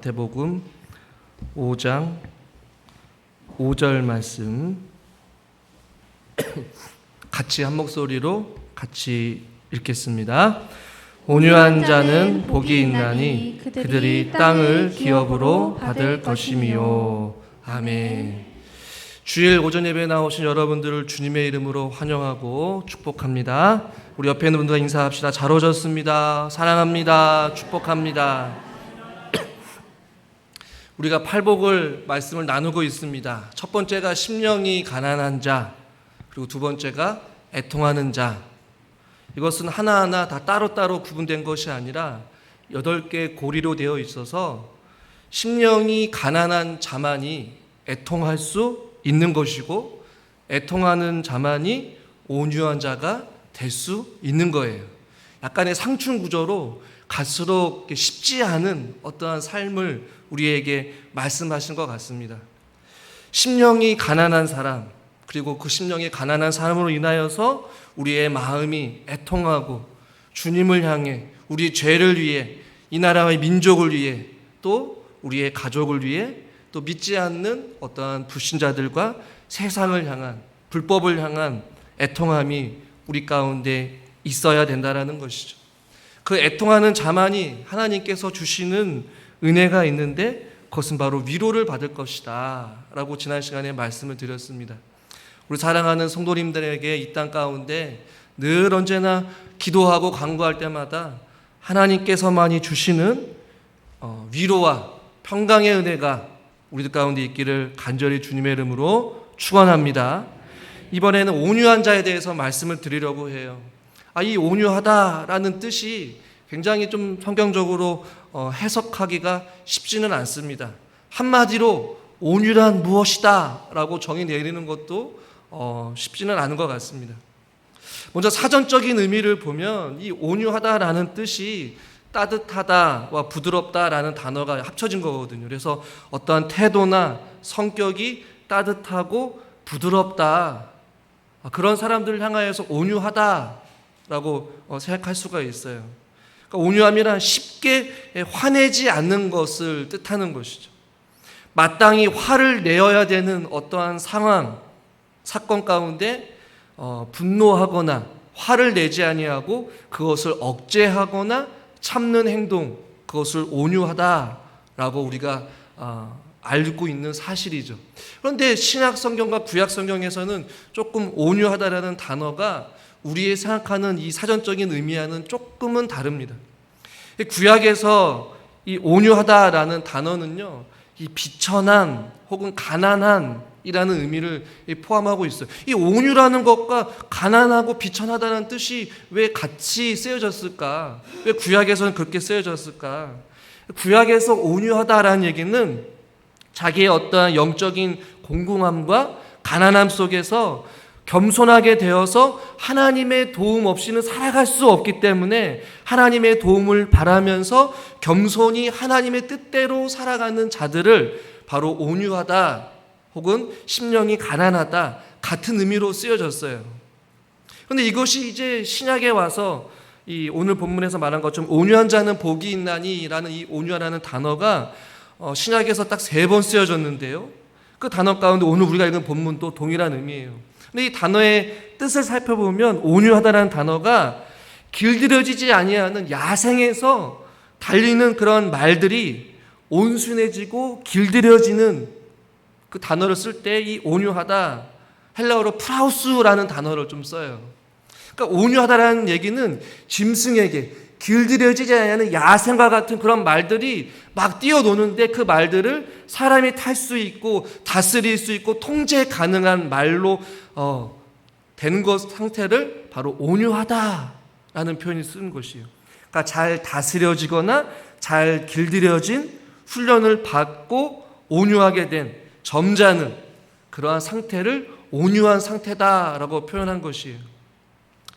마태복음 5장 5절 말씀 같이 한 목소리로 같이 읽겠습니다. 온유한 자는 복이 있나니 그들이 땅을 기업으로 받을 것이미요. 아멘. 주일 오전 예배에 나오신 여러분들을 주님의 이름으로 환영하고 축복합니다. 우리 옆에 있는 분들과 인사합시다. 잘 오셨습니다. 사랑합니다. 축복합니다. 우리가 팔복을 말씀을 나누고 있습니다. 첫 번째가 심령이 가난한 자, 그리고 두 번째가 애통하는 자. 이것은 하나하나 다 따로따로 구분된 것이 아니라 8개의 고리로 되어 있어서 심령이 가난한 자만이 애통할 수 있는 것이고 애통하는 자만이 온유한 자가 될 수 있는 거예요. 약간의 상충 구조로 갈수록 쉽지 않은 어떠한 삶을 우리에게 말씀하신 것 같습니다. 심령이 가난한 사람, 그리고 그 심령이 가난한 사람으로 인하여서 우리의 마음이 애통하고 주님을 향해 우리 죄를 위해 이 나라의 민족을 위해 또 우리의 가족을 위해 또 믿지 않는 어떠한 불신자들과 세상을 향한 불법을 향한 애통함이 우리 가운데 있어야 된다라는 것이죠. 그 애통하는 자만이 하나님께서 주시는 은혜가 있는데 그것은 바로 위로를 받을 것이다 라고 지난 시간에 말씀을 드렸습니다. 우리 사랑하는 성도님들에게 이 땅 가운데 늘 언제나 기도하고 간구할 때마다 하나님께서만이 주시는 위로와 평강의 은혜가 우리들 가운데 있기를 간절히 주님의 이름으로 축원합니다. 이번에는 온유한 자에 대해서 말씀을 드리려고 해요. 이 온유하다라는 뜻이 굉장히 좀 성경적으로 해석하기가 쉽지는 않습니다. 한마디로 온유란 무엇이다 라고 정의 내리는 것도 쉽지는 않은 것 같습니다. 먼저 사전적인 의미를 보면 이 온유하다라는 뜻이 따뜻하다와 부드럽다라는 단어가 합쳐진 거거든요. 그래서 어떠한 태도나 성격이 따뜻하고 부드럽다, 그런 사람들을 향하여서 온유하다라고 생각할 수가 있어요. 그러니까 온유함이란 쉽게 화내지 않는 것을 뜻하는 것이죠. 마땅히 화를 내어야 되는 어떠한 상황, 사건 가운데 분노하거나 화를 내지 아니하고 그것을 억제하거나 참는 행동, 그것을 온유하다라고 우리가 알고 있는 사실이죠. 그런데 신약 성경과 구약 성경에서는 조금 온유하다라는 단어가 우리의 생각하는 이 사전적인 의미와는 조금은 다릅니다. 구약에서 이 온유하다라는 단어는요, 이 비천한 혹은 가난한 이라는 의미를 포함하고 있어요. 이 온유라는 것과 가난하고 비천하다는 뜻이 왜 같이 쓰여졌을까? 왜 구약에서는 그렇게 쓰여졌을까? 구약에서 온유하다라는 얘기는 자기의 어떠한 영적인 공공함과 가난함 속에서 겸손하게 되어서 하나님의 도움 없이는 살아갈 수 없기 때문에 하나님의 도움을 바라면서 겸손히 하나님의 뜻대로 살아가는 자들을 바로 온유하다 혹은 심령이 가난하다 같은 의미로 쓰여졌어요. 그런데 이것이 이제 신약에 와서 이 오늘 본문에서 말한 것처럼 온유한 자는 복이 있나니 라는 이 온유하라는 단어가 신약에서 딱 3번 쓰여졌는데요. 그 단어 가운데 오늘 우리가 읽은 본문도 동일한 의미예요. 근데 이 단어의 뜻을 살펴보면 온유하다라는 단어가 길들여지지 아니하는 야생에서 달리는 그런 말들이 온순해지고 길들여지는 그 단어를 쓸 때 이 온유하다, 헬라어로 프라우스라는 단어를 좀 써요. 그러니까 온유하다라는 얘기는 짐승에게 길들여지지 않는 야생과 같은 그런 말들이 막 뛰어노는데 그 말들을 사람이 탈 수 있고 다스릴 수 있고 통제 가능한 말로 되는 것 상태를 바로 온유하다라는 표현이 쓰는 것이에요. 그러니까 잘 다스려지거나 잘 길들여진 훈련을 받고 온유하게 된 점잖은 그러한 상태를 온유한 상태다라고 표현한 것이에요.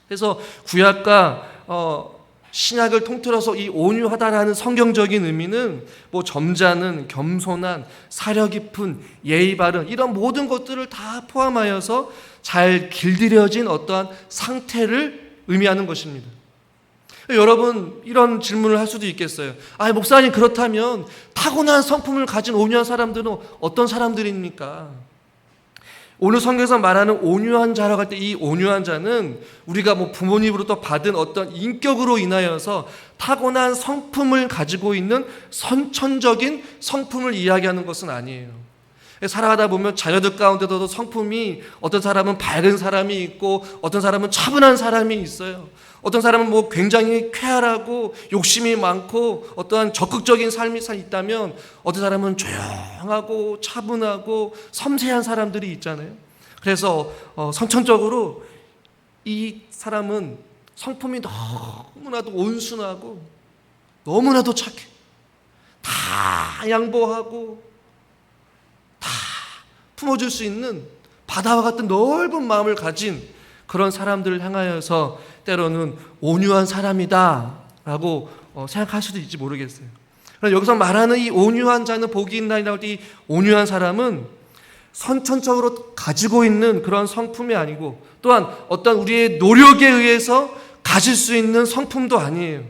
그래서 구약과 신약을 통틀어서 이 온유하다라는 성경적인 의미는 뭐 점잖은, 겸손한, 사려 깊은, 예의 바른 이런 모든 것들을 다 포함하여서 잘 길들여진 어떠한 상태를 의미하는 것입니다. 여러분 이런 질문을 할 수도 있겠어요. 목사님, 그렇다면 타고난 성품을 가진 온유한 사람들은 어떤 사람들입니까? 오늘 성경에서 말하는 온유한 자라고 할 때 이 온유한 자는 우리가 부모님으로부터 받은 어떤 인격으로 인하여서 타고난 성품을 가지고 있는 선천적인 성품을 이야기하는 것은 아니에요. 살아가다 보면 자녀들 가운데도 성품이, 어떤 사람은 밝은 사람이 있고 어떤 사람은 차분한 사람이 있어요. 어떤 사람은 굉장히 쾌활하고 욕심이 많고 어떠한 적극적인 삶이 있다면 어떤 사람은 조용하고 차분하고 섬세한 사람들이 있잖아요. 그래서 선천적으로 이 사람은 성품이 너무나도 온순하고 너무나도 착해. 다 양보하고 다 품어줄 수 있는 바다와 같은 넓은 마음을 가진 그런 사람들을 향하여서 때로는 온유한 사람이다 라고 생각할 수도 있지 모르겠어요. 그럼 여기서 말하는 이 온유한 자는 복이 있나이라고 할 때 이 온유한 사람은 선천적으로 가지고 있는 그런 성품이 아니고 또한 어떤 우리의 노력에 의해서 가질 수 있는 성품도 아니에요.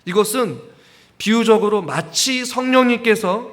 이것은 비유적으로 마치 성령님께서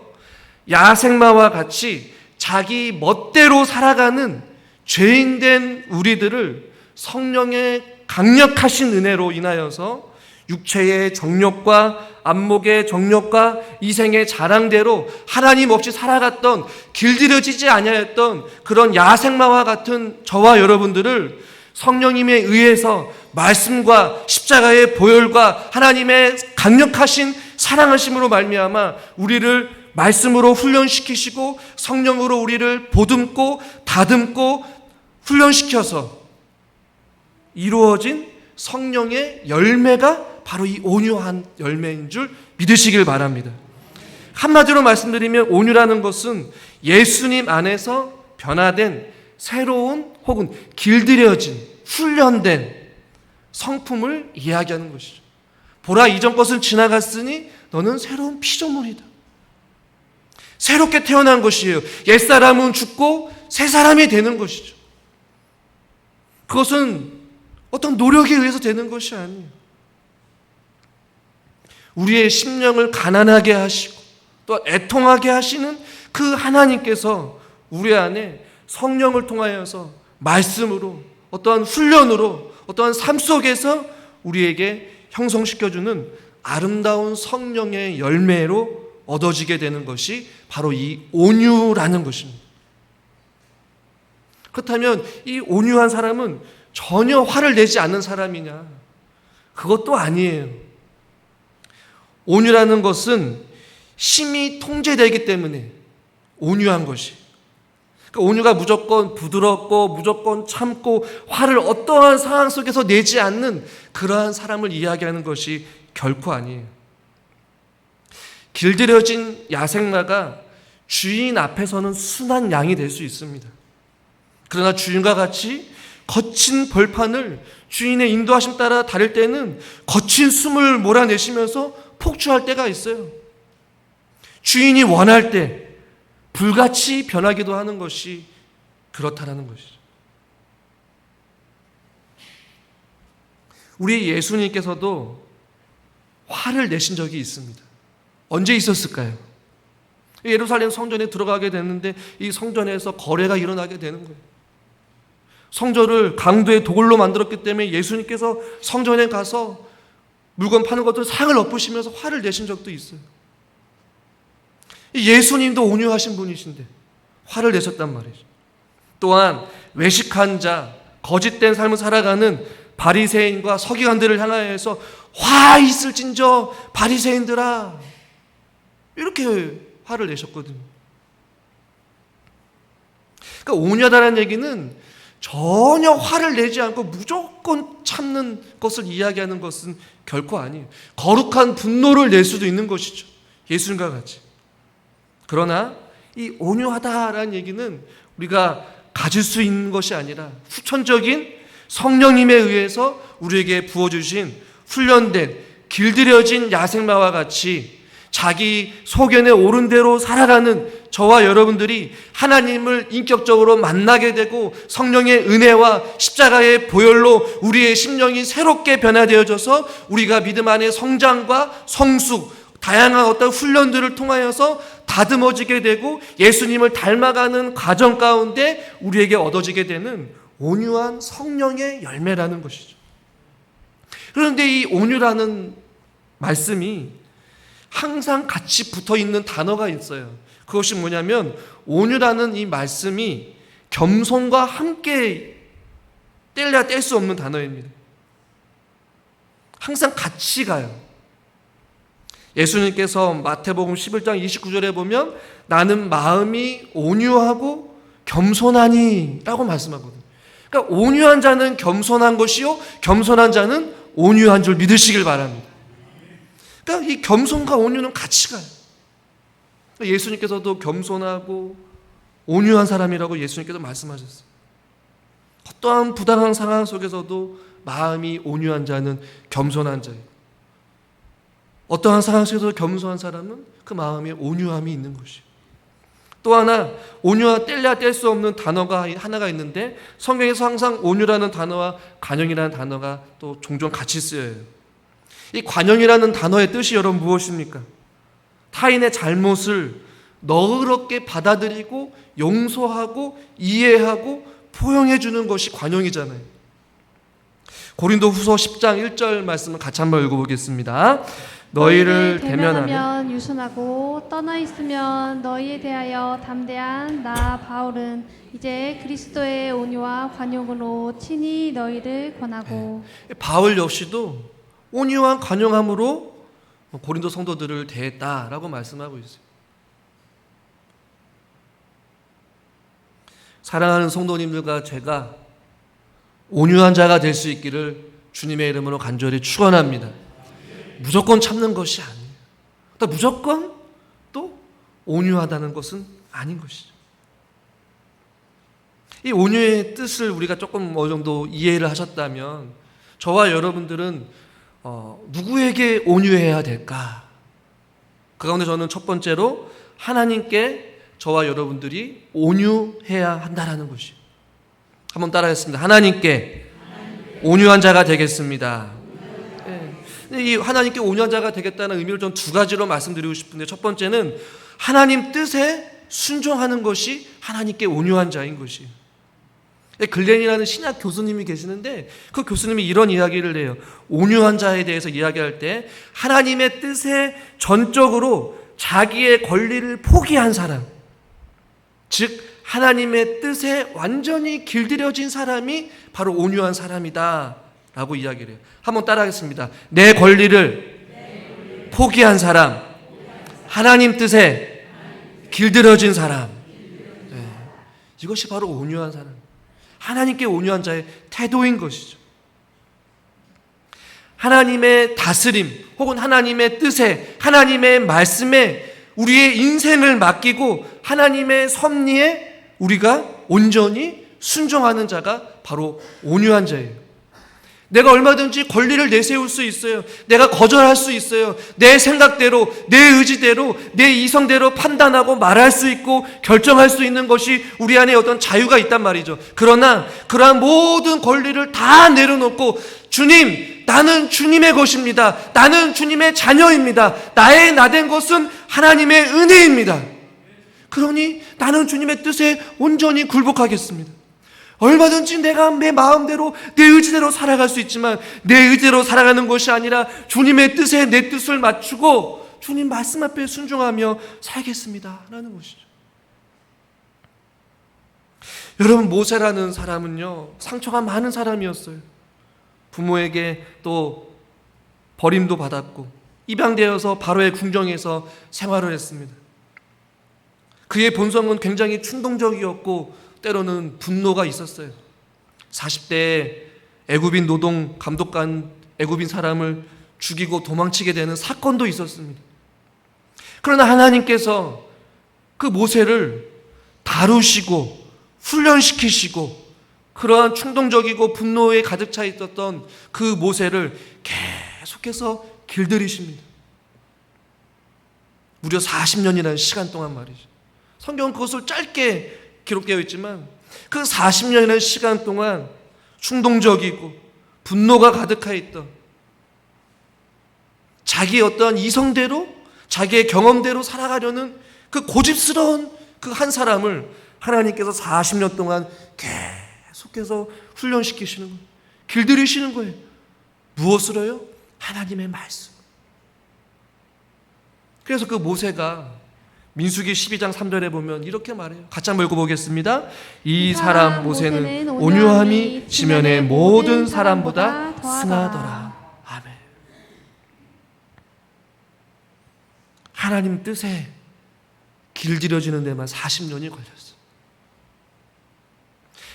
야생마와 같이 자기 멋대로 살아가는 죄인된 우리들을 성령의 강력하신 은혜로 인하여서 육체의 정욕과 안목의 정욕과 이생의 자랑대로 하나님 없이 살아갔던, 길들여지지 아니하였던 그런 야생마와 같은 저와 여러분들을 성령님에 의해서 말씀과 십자가의 보혈과 하나님의 강력하신 사랑하심으로 말미암아 우리를 말씀으로 훈련시키시고 성령으로 우리를 보듬고 다듬고 훈련시켜서 이루어진 성령의 열매가 바로 이 온유한 열매인 줄 믿으시길 바랍니다. 한마디로 말씀드리면 온유라는 것은 예수님 안에서 변화된 새로운 혹은 길들여진 훈련된 성품을 이야기하는 것이죠. 보라, 이전 것은 지나갔으니 너는 새로운 피조물이다. 새롭게 태어난 것이에요. 옛사람은 죽고 새 사람이 되는 것이죠. 그것은 어떤 노력에 의해서 되는 것이 아니에요. 우리의 심령을 가난하게 하시고 또 애통하게 하시는 그 하나님께서 우리 안에 성령을 통하여서 말씀으로 어떠한 훈련으로 어떠한 삶 속에서 우리에게 형성시켜주는 아름다운 성령의 열매로 얻어지게 되는 것이 바로 이 온유라는 것입니다. 그렇다면 이 온유한 사람은 전혀 화를 내지 않는 사람이냐? 그것도 아니에요. 온유라는 것은 심히 통제되기 때문에 온유한 것이. 그러니까 온유가 무조건 부드럽고 무조건 참고 화를 어떠한 상황 속에서 내지 않는 그러한 사람을 이야기하는 것이 결코 아니에요. 길들여진 야생마가 주인 앞에서는 순한 양이 될 수 있습니다. 그러나 주인과 같이 거친 벌판을 주인의 인도하심 따라 다닐 때는 거친 숨을 몰아내시면서 폭주할 때가 있어요. 주인이 원할 때 불같이 변하기도 하는 것이 그렇다라는 것이죠. 우리 예수님께서도 화를 내신 적이 있습니다. 언제 있었을까요? 예루살렘 성전에 들어가게 됐는데 이 성전에서 거래가 일어나게 되는 거예요. 성전을 강도의 돌로 만들었기 때문에 예수님께서 성전에 가서 물건 파는 것들 상을 엎으시면서 화를 내신 적도 있어요. 예수님도 온유하신 분이신데 화를 내셨단 말이죠. 또한 외식한 자, 거짓된 삶을 살아가는 바리새인과 서기관들을 향하여서 화 있을진저 바리새인들아, 이렇게 화를 내셨거든요. 그러니까 온유하다는 얘기는 전혀 화를 내지 않고 무조건 참는 것을 이야기하는 것은 결코 아니에요. 거룩한 분노를 낼 수도 있는 것이죠. 예수님과 같이. 그러나 이 온유하다라는 얘기는 우리가 가질 수 있는 것이 아니라 후천적인 성령님에 의해서 우리에게 부어주신 훈련된 길들여진 야생마와 같이 자기 소견에 옳은 대로 살아가는 저와 여러분들이 하나님을 인격적으로 만나게 되고 성령의 은혜와 십자가의 보혈로 우리의 심령이 새롭게 변화되어져서 우리가 믿음 안에 성장과 성숙, 다양한 어떤 훈련들을 통하여서 다듬어지게 되고 예수님을 닮아가는 과정 가운데 우리에게 얻어지게 되는 온유한 성령의 열매라는 것이죠. 그런데 이 온유라는 말씀이 항상 같이 붙어 있는 단어가 있어요. 그것이 뭐냐면 온유라는 이 말씀이 겸손과 함께 뗄래야 뗄 수 없는 단어입니다. 항상 같이 가요. 예수님께서 마태복음 11장 29절에 보면 나는 마음이 온유하고 겸손하니 라고 말씀하거든요. 그러니까 온유한 자는 겸손한 것이요 겸손한 자는 온유한 줄 믿으시길 바랍니다. 그러니까 이 겸손과 온유는 같이 가요. 예수님께서도 겸손하고 온유한 사람이라고 예수님께서 말씀하셨어요. 어떠한 부당한 상황 속에서도 마음이 온유한 자는 겸손한 자예요. 어떠한 상황 속에서 겸손한 사람은 그 마음에 온유함이 있는 것이에요. 또 하나 온유와 뗄래야 뗄 수 없는 단어가 하나가 있는데 성경에서 항상 온유라는 단어와 관용이라는 단어가 또 종종 같이 쓰여요. 이 관용이라는 단어의 뜻이 여러분 무엇입니까? 타인의 잘못을 너그럽게 받아들이고 용서하고 이해하고 포용해 주는 것이 관용이잖아요. 고린도후서 10장 1절 말씀을 같이 한번 읽어보겠습니다. 너희를 대면하면 유순하고 떠나 있으면 너희에 대하여 담대한 나 바울은 이제 그리스도의 온유와 관용으로 친히 너희를 권하고. 바울 역시도 온유한 관용함으로 고린도 성도들을 대했다라고 말씀하고 있어요. 사랑하는 성도님들과 제가 온유한 자가 될 수 있기를 주님의 이름으로 간절히 축원합니다. 무조건 참는 것이 아니에요. 또 무조건 또 온유하다는 것은 아닌 것이죠. 이 온유의 뜻을 우리가 조금 어느 정도 이해를 하셨다면 저와 여러분들은 누구에게 온유해야 될까? 그 가운데 저는 첫 번째로 하나님께 저와 여러분들이 온유해야 한다라는 것이에요. 한번 따라하겠습니다. 하나님께 온유한 자가 되겠습니다. 이 하나님께 온유한 자가 되겠다는 의미를 좀 두 가지로 말씀드리고 싶은데 첫 번째는 하나님 뜻에 순종하는 것이 하나님께 온유한 자인 것이에요. 글렌이라는 신약 교수님이 계시는데 그 교수님이 이런 이야기를 해요. 온유한 자에 대해서 이야기할 때 하나님의 뜻에 전적으로 자기의 권리를 포기한 사람, 즉 하나님의 뜻에 완전히 길들여진 사람이 바로 온유한 사람이다 라고 이야기를 해요. 한번 따라하겠습니다. 내 권리를 포기한 사람, 하나님 뜻에 길들여진 사람. 네. 이것이 바로 온유한 사람, 하나님께 온유한 자의 태도인 것이죠. 하나님의 다스림 혹은 하나님의 뜻에, 하나님의 말씀에 우리의 인생을 맡기고 하나님의 섭리에 우리가 온전히 순종하는 자가 바로 온유한 자예요. 내가 얼마든지 권리를 내세울 수 있어요. 내가 거절할 수 있어요. 내 생각대로, 내 의지대로, 내 이성대로 판단하고 말할 수 있고 결정할 수 있는 것이 우리 안에 어떤 자유가 있단 말이죠. 그러나 그러한 모든 권리를 다 내려놓고 주님, 나는 주님의 것입니다. 나는 주님의 자녀입니다. 나의 나된 것은 하나님의 은혜입니다. 그러니 나는 주님의 뜻에 온전히 굴복하겠습니다. 얼마든지 내가 내 마음대로 내 의지대로 살아갈 수 있지만 내 의지대로 살아가는 것이 아니라 주님의 뜻에 내 뜻을 맞추고 주님 말씀 앞에 순종하며 살겠습니다 라는 것이죠. 여러분, 모세라는 사람은요 상처가 많은 사람이었어요. 부모에게 또 버림도 받았고 입양되어서 바로의 궁정에서 생활을 했습니다. 그의 본성은 굉장히 충동적이었고 때로는 분노가 있었어요. 40대에 애굽인 노동 감독관 애굽인 사람을 죽이고 도망치게 되는 사건도 있었습니다. 그러나 하나님께서 그 모세를 다루시고 훈련시키시고 그러한 충동적이고 분노에 가득 차 있었던 그 모세를 계속해서 길들이십니다. 무려 40년이라는 시간 동안 말이죠. 성경은 그것을 짧게 기록되어 있지만 그 40년의 시간 동안 충동적이고 분노가 가득해 있던 자기의 어떠한 이성대로 자기의 경험대로 살아가려는 그 고집스러운 그 한 사람을 하나님께서 40년 동안 계속해서 훈련시키시는 거예요. 길들이시는 거예요. 무엇으로요? 하나님의 말씀. 그래서 그 모세가 민수기 12장 3절에 보면 이렇게 말해요. 같이 한번 읽어보겠습니다. 이 사람 모세는 온유함이 지면의 모든 사람보다 승하더라. 아멘. 하나님 뜻에 길들여지는 데만 40년이 걸렸어요.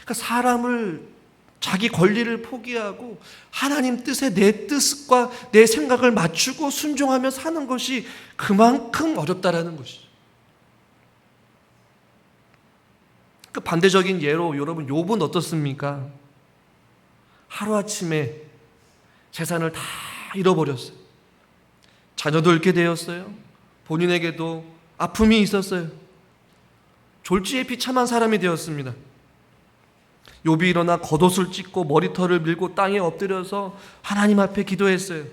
그러니까 사람을 자기 권리를 포기하고 하나님 뜻에 내 뜻과 내 생각을 맞추고 순종하며 사는 것이 그만큼 어렵다라는 것이죠. 그 반대적인 예로 여러분 욥은 어떻습니까? 하루아침에 재산을 다 잃어버렸어요. 자녀도 잃게 되었어요. 본인에게도 아픔이 있었어요. 졸지에 비참한 사람이 되었습니다. 욥이 일어나 겉옷을 찢고 머리털을 밀고 땅에 엎드려서 하나님 앞에 기도했어요.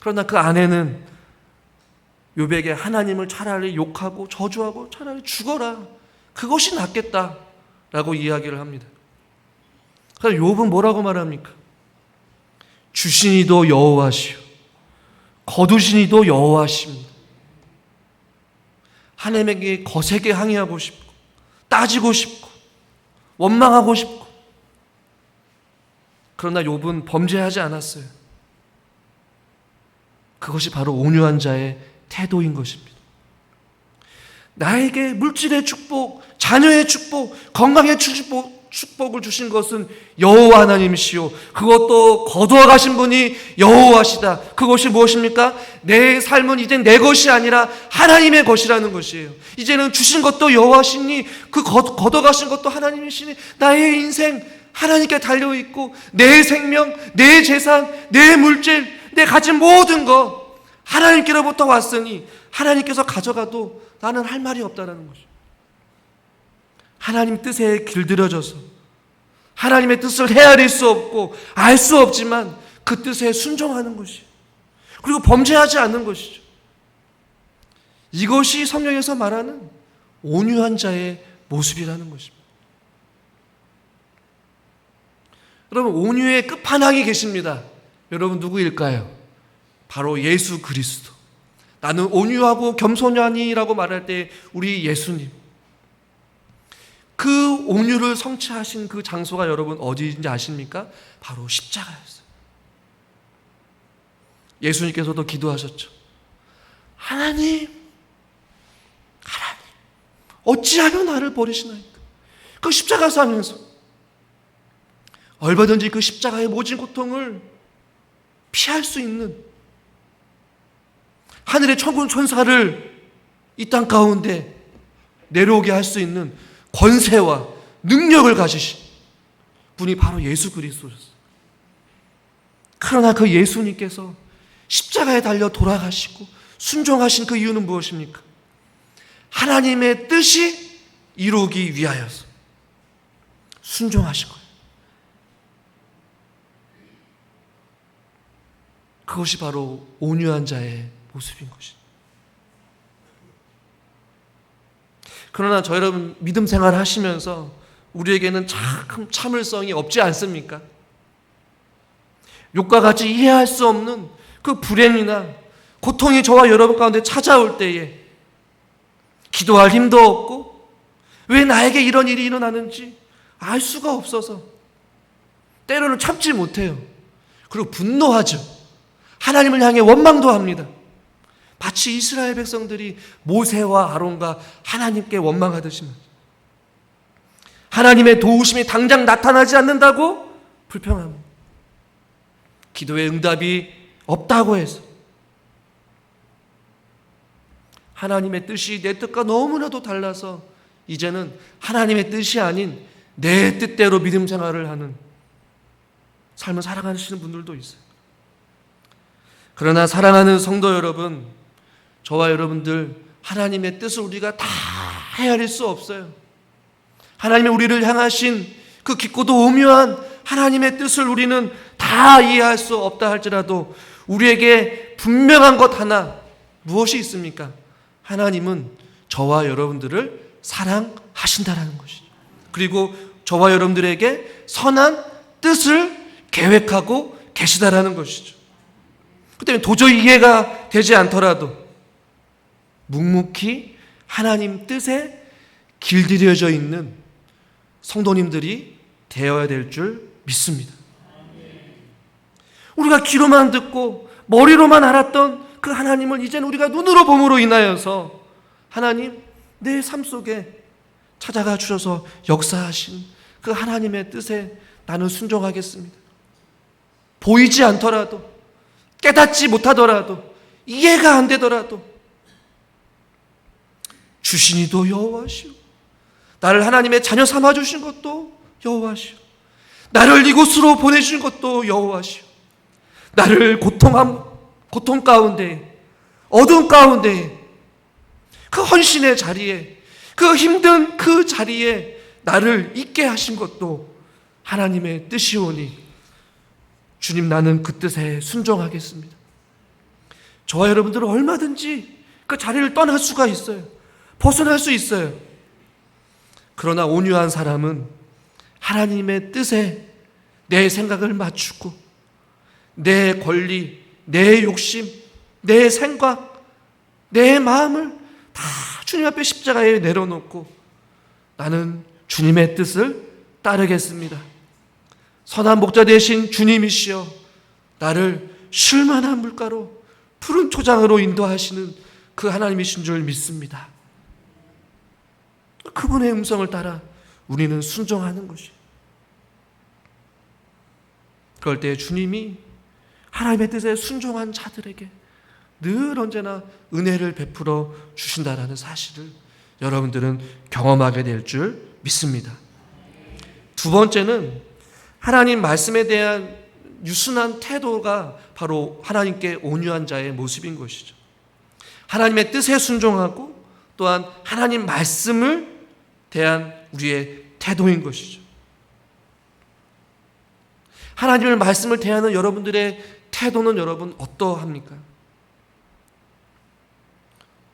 그러나 그 아내는 욥에게 하나님을 차라리 욕하고 저주하고 차라리 죽어라, 그것이 낫겠다라고 이야기를 합니다. 그래서 욥은 뭐라고 말합니까? 주시니도 여호와시오, 거두시니도 여호와십니다. 하나님에게 거세게 항의하고 싶고 따지고 싶고 원망하고 싶고, 그러나 욥은 범죄하지 않았어요. 그것이 바로 온유한 자의 태도인 것입니다. 나에게 물질의 축복, 자녀의 축복, 건강의 축복을 주신 것은 여호와 하나님이시오. 그것도 거두어 가신 분이 여호와시다. 그것이 무엇입니까? 내 삶은 이제 내 것이 아니라 하나님의 것이라는 것이에요. 이제는 주신 것도 여호와시니 그 거둬 가신 것도 하나님이시니 나의 인생 하나님께 달려있고 내 생명, 내 재산, 내 물질, 내 가진 모든 것 하나님께로부터 왔으니 하나님께서 가져가도 나는 할 말이 없다는 것이죠. 하나님 뜻에 길들여져서 하나님의 뜻을 헤아릴 수 없고 알 수 없지만 그 뜻에 순종하는 것이에요. 그리고 범죄하지 않는 것이죠. 이것이 성경에서 말하는 온유한 자의 모습이라는 것입니다. 여러분, 온유의 끝판왕이 계십니다. 여러분 누구일까요? 바로 예수 그리스도. 나는 온유하고 겸손하니라고 말할 때 우리 예수님, 그 온유를 성취하신 그 장소가 여러분 어디인지 아십니까? 바로 십자가였어요. 예수님께서도 기도하셨죠. 하나님 어찌하여 나를 버리시나이까? 그 십자가에서 하면서 얼마든지 그 십자가의 모진 고통을 피할 수 있는 하늘의 천군 천사를 이 땅 가운데 내려오게 할 수 있는 권세와 능력을 가지신 분이 바로 예수 그리스도였어요. 그러나 그 예수님께서 십자가에 달려 돌아가시고 순종하신 그 이유는 무엇입니까? 하나님의 뜻이 이루기 위하여서 순종하신 거예요. 그것이 바로 온유한 자의 모습인 것입니다. 그러나 저 여러분 믿음 생활을 하시면서 우리에게는 참 참을성이 없지 않습니까? 욥과 같이 이해할 수 없는 그 불행이나 고통이 저와 여러분 가운데 찾아올 때에 기도할 힘도 없고 왜 나에게 이런 일이 일어나는지 알 수가 없어서 때로는 참지 못해요. 그리고 분노하죠. 하나님을 향해 원망도 합니다. 마치 이스라엘 백성들이 모세와 아론과 하나님께 원망하듯이 하나님의 도우심이 당장 나타나지 않는다고 불평합니다. 기도의 응답이 없다고 해서 하나님의 뜻이 내 뜻과 너무나도 달라서 이제는 하나님의 뜻이 아닌 내 뜻대로 믿음 생활을 하는 삶을 살아가시는 분들도 있어요. 그러나 사랑하는 성도 여러분, 저와 여러분들 하나님의 뜻을 우리가 다 헤아릴 수 없어요. 하나님의 우리를 향하신 그 깊고도 오묘한 하나님의 뜻을 우리는 다 이해할 수 없다 할지라도 우리에게 분명한 것 하나, 무엇이 있습니까? 하나님은 저와 여러분들을 사랑하신다라는 것이죠. 그리고 저와 여러분들에게 선한 뜻을 계획하고 계시다라는 것이죠. 그 때문에 도저히 이해가 되지 않더라도 묵묵히 하나님 뜻에 길들여져 있는 성도님들이 되어야 될 줄 믿습니다. 우리가 귀로만 듣고 머리로만 알았던 그 하나님을 이제는 우리가 눈으로 봄으로 인하여서 하나님, 내 삶 속에 찾아가 주셔서 역사하신 그 하나님의 뜻에 나는 순종하겠습니다. 보이지 않더라도, 깨닫지 못하더라도, 이해가 안 되더라도 주신이도 여호와시오, 나를 하나님의 자녀 삼아주신 것도 여호와시오, 나를 이곳으로 보내주신 것도 여호와시오, 나를 고통 가운데, 어두운 가운데 그 헌신의 자리에, 그 힘든 그 자리에 나를 있게 하신 것도 하나님의 뜻이오니 주님, 나는 그 뜻에 순종하겠습니다. 저와 여러분들은 얼마든지 그 자리를 떠날 수가 있어요. 벗어날 수 있어요. 그러나 온유한 사람은 하나님의 뜻에 내 생각을 맞추고 내 권리, 내 욕심, 내 생각, 내 마음을 다 주님 앞에 십자가에 내려놓고 나는 주님의 뜻을 따르겠습니다. 선한 목자 되신 주님이시여 나를 쉴만한 물가로 푸른 초장으로 인도하시는 그 하나님이신 줄 믿습니다. 그분의 음성을 따라 우리는 순종하는 것이에요. 그럴 때 주님이 하나님의 뜻에 순종한 자들에게 늘 언제나 은혜를 베풀어 주신다라는 사실을 여러분들은 경험하게 될 줄 믿습니다. 두 번째는 하나님 말씀에 대한 유순한 태도가 바로 하나님께 온유한 자의 모습인 것이죠. 하나님의 뜻에 순종하고 또한 하나님 말씀을 대한 우리의 태도인 것이죠. 하나님의 말씀을 대하는 여러분들의 태도는 여러분 어떠합니까?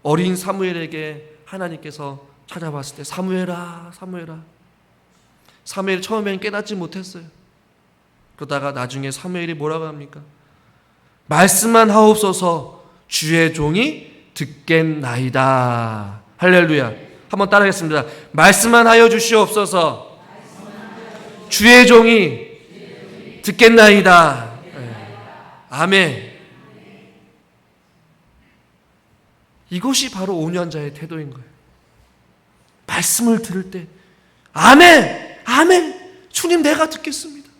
어린 사무엘에게 하나님께서 찾아봤을 때 사무엘아, 사무엘아. 사무엘이 처음에는 깨닫지 못했어요. 그러다가 나중에 사무엘이 뭐라고 합니까? 말씀만 하옵소서 주의 종이 듣겠나이다. 할렐루야. 한번 따라하겠습니다. 말씀만 하여 주시옵소서 주의 종이 듣겠나이다. 아멘. 이것이 바로 온유한 자의 태도인 거예요. 말씀을 들을 때 아멘, 아멘, 주님 내가 듣겠습니다.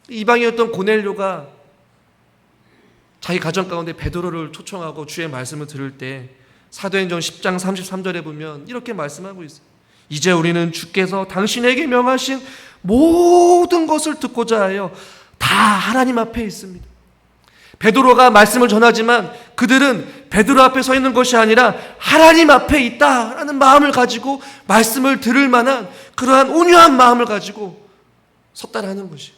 이방이었던 고넬료가 자기 가정 가운데 베드로를 초청하고 주의 말씀을 들을 때 사도행전 10장 33절에 보면 이렇게 말씀하고 있어요. 이제 우리는 주께서 당신에게 명하신 모든 것을 듣고자 하여 다 하나님 앞에 있습니다. 베드로가 말씀을 전하지만 그들은 베드로 앞에 서 있는 것이 아니라 하나님 앞에 있다라는 마음을 가지고 말씀을 들을 만한 그러한 온유한 마음을 가지고 섰다라는 것이.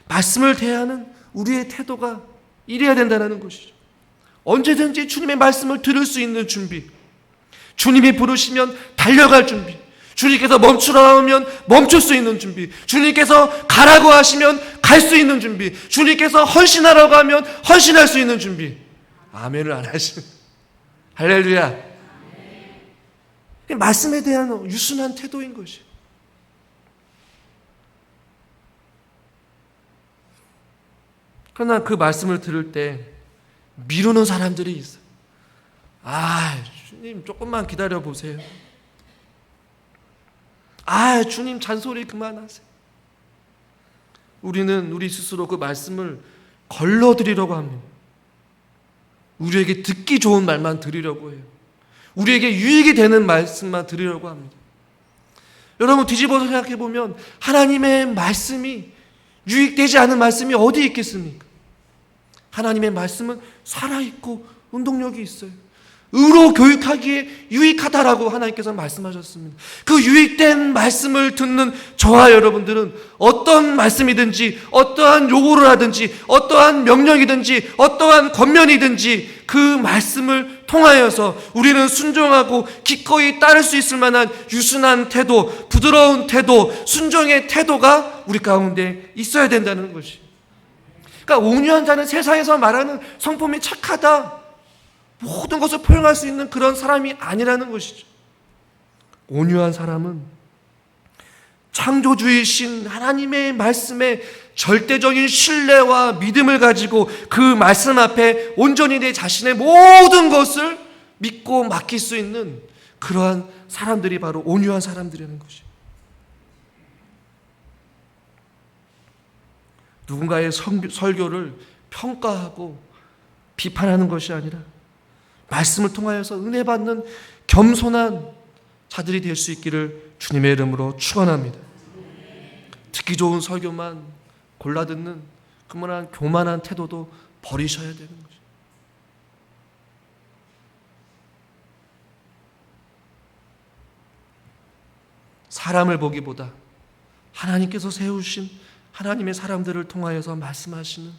말씀을 대하는 우리의 태도가 이래야 된다는 것이죠. 언제든지 주님의 말씀을 들을 수 있는 준비, 주님이 부르시면 달려갈 준비, 주님께서 멈추라 하면 멈출 수 있는 준비, 주님께서 가라고 하시면 갈 수 있는 준비, 주님께서 헌신하라고 하면 헌신할 수 있는 준비. 아멘을 안 하시는. 할렐루야. 말씀에 대한 유순한 태도인 것이. 그러나 그 말씀을 들을 때 미루는 사람들이 있어요. 아, 주님 조금만 기다려 보세요. 아, 주님 잔소리 그만하세요. 우리는 우리 스스로 그 말씀을 걸러드리려고 합니다. 우리에게 듣기 좋은 말만 드리려고 해요. 우리에게 유익이 되는 말씀만 드리려고 합니다. 여러분 뒤집어서 생각해 보면 하나님의 말씀이 유익되지 않은 말씀이 어디 있겠습니까? 하나님의 말씀은 살아있고 운동력이 있어요. 의로 교육하기에 유익하다라고 하나님께서 말씀하셨습니다. 그 유익된 말씀을 듣는 저와 여러분들은 어떤 말씀이든지 어떠한 요구를 하든지 어떠한 명령이든지 어떠한 권면이든지 그 말씀을 통하여서 우리는 순종하고 기꺼이 따를 수 있을 만한 유순한 태도, 부드러운 태도, 순종의 태도가 우리 가운데 있어야 된다는 것이. 그러니까 온유한 자는 세상에서 말하는 성품이 착하다, 모든 것을 포용할 수 있는 그런 사람이 아니라는 것이죠. 온유한 사람은 창조주이신 하나님의 말씀에 절대적인 신뢰와 믿음을 가지고 그 말씀 앞에 온전히 내 자신의 모든 것을 믿고 맡길 수 있는 그러한 사람들이 바로 온유한 사람들이라는 것이죠. 누군가의 설교를 평가하고 비판하는 것이 아니라 말씀을 통하여서 은혜 받는 겸손한 자들이 될 수 있기를 주님의 이름으로 축원합니다. 듣기 좋은 설교만 골라 듣는 그만한 교만한 태도도 버리셔야 되는 거죠. 사람을 보기보다 하나님께서 세우신 하나님의 사람들을 통하여서 말씀하시는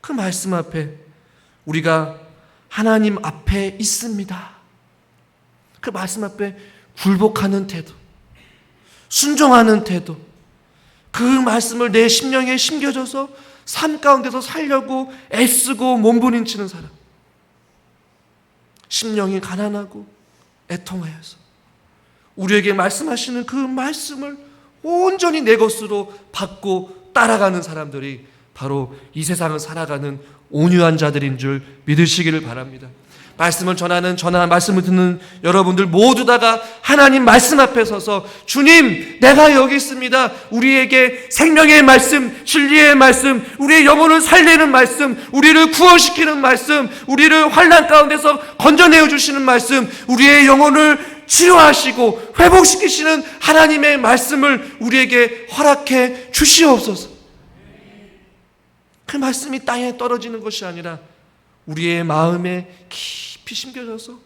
그 말씀 앞에 우리가 하나님 앞에 있습니다. 그 말씀 앞에 굴복하는 태도, 순종하는 태도, 그 말씀을 내 심령에 심겨져서 삶 가운데서 살려고 애쓰고 몸부림치는 사람, 심령이 가난하고 애통하여서 우리에게 말씀하시는 그 말씀을 온전히 내 것으로 받고 따라가는 사람들이 바로 이 세상을 살아가는 온유한 자들인 줄 믿으시기를 바랍니다. 말씀을 전하는 말씀을 듣는 여러분들 모두 다가 하나님 말씀 앞에 서서 주님, 내가 여기 있습니다. 우리에게 생명의 말씀, 진리의 말씀, 우리의 영혼을 살리는 말씀, 우리를 구원시키는 말씀, 우리를 환난 가운데서 건져내어 주시는 말씀, 우리의 영혼을 치료하시고 회복시키시는 하나님의 말씀을 우리에게 허락해 주시옵소서. 그 말씀이 땅에 떨어지는 것이 아니라 우리의 마음에 깊이 심겨져서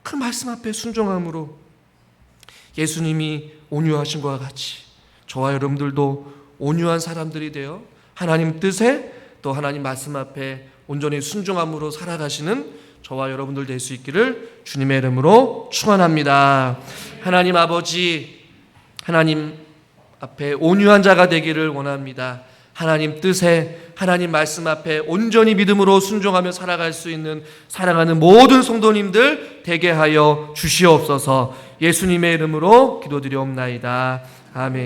그 말씀 앞에 순종함으로 예수님이 온유하신 것과 같이 저와 여러분들도 온유한 사람들이 되어 하나님 뜻에 또 하나님 말씀 앞에 온전히 순종함으로 살아가시는 저와 여러분들 될 수 있기를 주님의 이름으로 축원합니다. 하나님 아버지, 하나님 앞에 온유한 자가 되기를 원합니다. 하나님 뜻에 하나님 말씀 앞에 온전히 믿음으로 순종하며 살아갈 수 있는 사랑하는 모든 성도님들 되게 하여 주시옵소서. 예수님의 이름으로 기도드리옵나이다. 아멘.